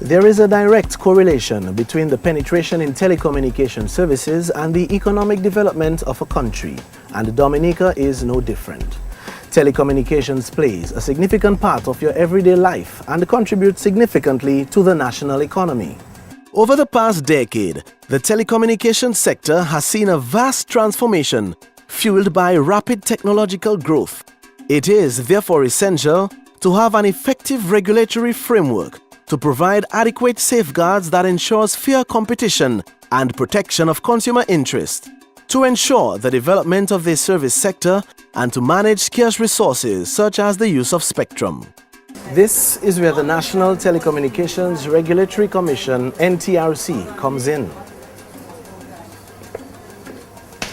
There is a direct correlation between the penetration in telecommunication services and the economic development of a country, and Dominica is no different. Telecommunications plays a significant part of your everyday life and contributes significantly to the national economy. Over the past decade, the telecommunications sector has seen a vast transformation fueled by rapid technological growth. It is therefore essential to have an effective regulatory framework to provide adequate safeguards that ensures fair competition and protection of consumer interest, to ensure the development of the service sector and to manage scarce resources such as the use of spectrum. This is where the National Telecommunications Regulatory Commission (NTRC) comes in.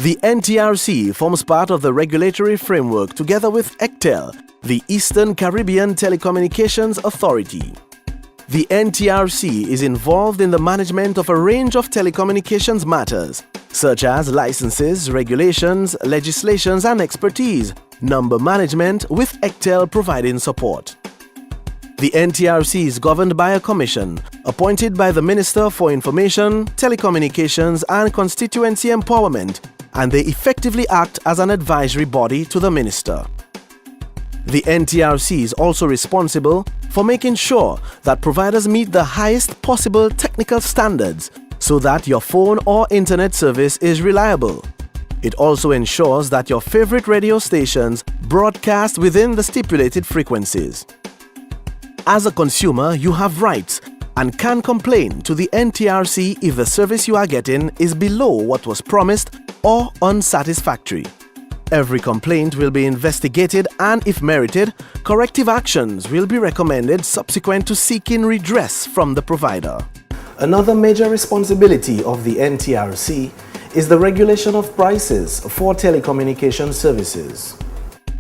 The NTRC forms part of the regulatory framework together with ECTEL, the Eastern Caribbean Telecommunications Authority. The NTRC is involved in the management of a range of telecommunications matters, such as licenses, regulations, legislations and expertise, number management, with ECTEL providing support. The NTRC is governed by a commission appointed by the Minister for Information, Telecommunications and Constituency Empowerment, and they effectively act as an advisory body to the Minister. The NTRC is also responsible for making sure that providers meet the highest possible technical standards so that your phone or internet service is reliable. It also ensures that your favorite radio stations broadcast within the stipulated frequencies. As a consumer, you have rights and can complain to the NTRC if the service you are getting is below what was promised or unsatisfactory. Every complaint will be investigated and, if merited, corrective actions will be recommended subsequent to seeking redress from the provider. Another major responsibility of the NTRC is the regulation of prices for telecommunication services.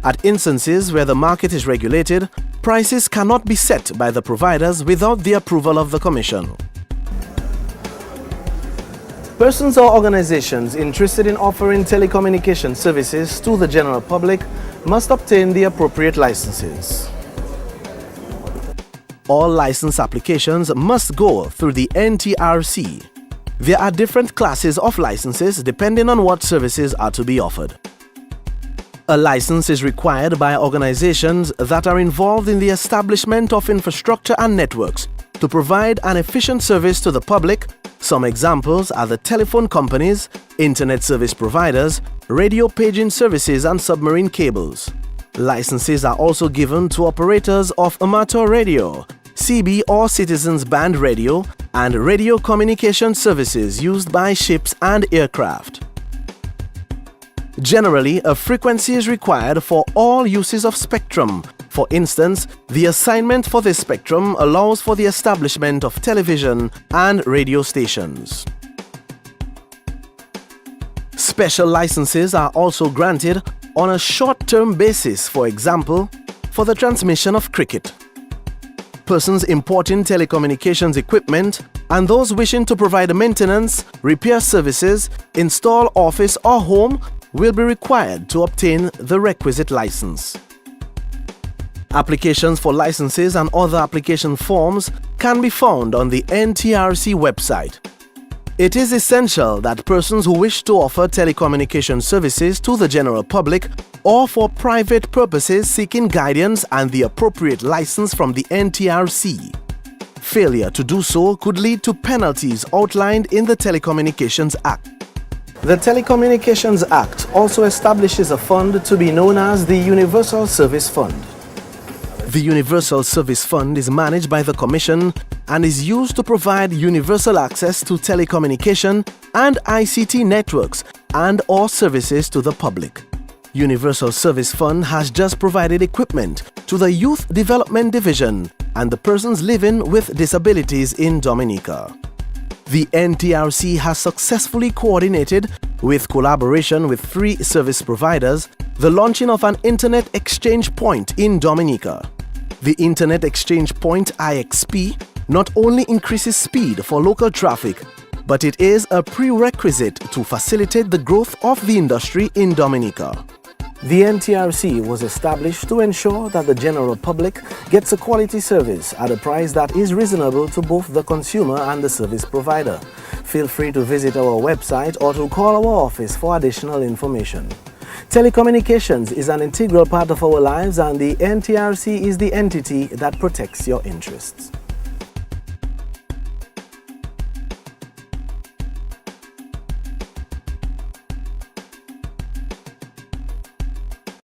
At instances where the market is regulated, prices cannot be set by the providers without the approval of the Commission. Persons or organizations interested in offering telecommunication services to the general public must obtain the appropriate licenses. All license applications must go through the NTRC. There are different classes of licenses depending on what services are to be offered. A license is required by organizations that are involved in the establishment of infrastructure and networks to provide an efficient service to the public. Some examples are the telephone companies, internet service providers, radio paging services and submarine cables. Licenses are also given to operators of amateur radio, CB or citizens band radio, and radio communication services used by ships and aircraft. Generally, a frequency is required for all uses of spectrum. For instance, the assignment for this spectrum allows for the establishment of television and radio stations. Special licenses are also granted on a short-term basis, for example, for the transmission of cricket. Persons importing telecommunications equipment and those wishing to provide maintenance, repair services, install office or home will be required to obtain the requisite license. Applications for licenses and other application forms can be found on the NTRC website. It is essential that persons who wish to offer telecommunication services to the general public or for private purposes seeking guidance and the appropriate license from the NTRC. Failure to do so could lead to penalties outlined in the Telecommunications Act. The Telecommunications Act also establishes a fund to be known as the Universal Service Fund. The Universal Service Fund is managed by the Commission and is used to provide universal access to telecommunication and ICT networks and/or services to the public. Universal Service Fund has just provided equipment to the Youth Development Division and the persons living with disabilities in Dominica. The NTRC has successfully coordinated, with collaboration with 3 service providers, the launching of an Internet Exchange Point in Dominica. The Internet Exchange Point IXP not only increases speed for local traffic, but it is a prerequisite to facilitate the growth of the industry in Dominica. The NTRC was established to ensure that the general public gets a quality service at a price that is reasonable to both the consumer and the service provider. Feel free to visit our website or to call our office for additional information. Telecommunications is an integral part of our lives, and the NTRC is the entity that protects your interests.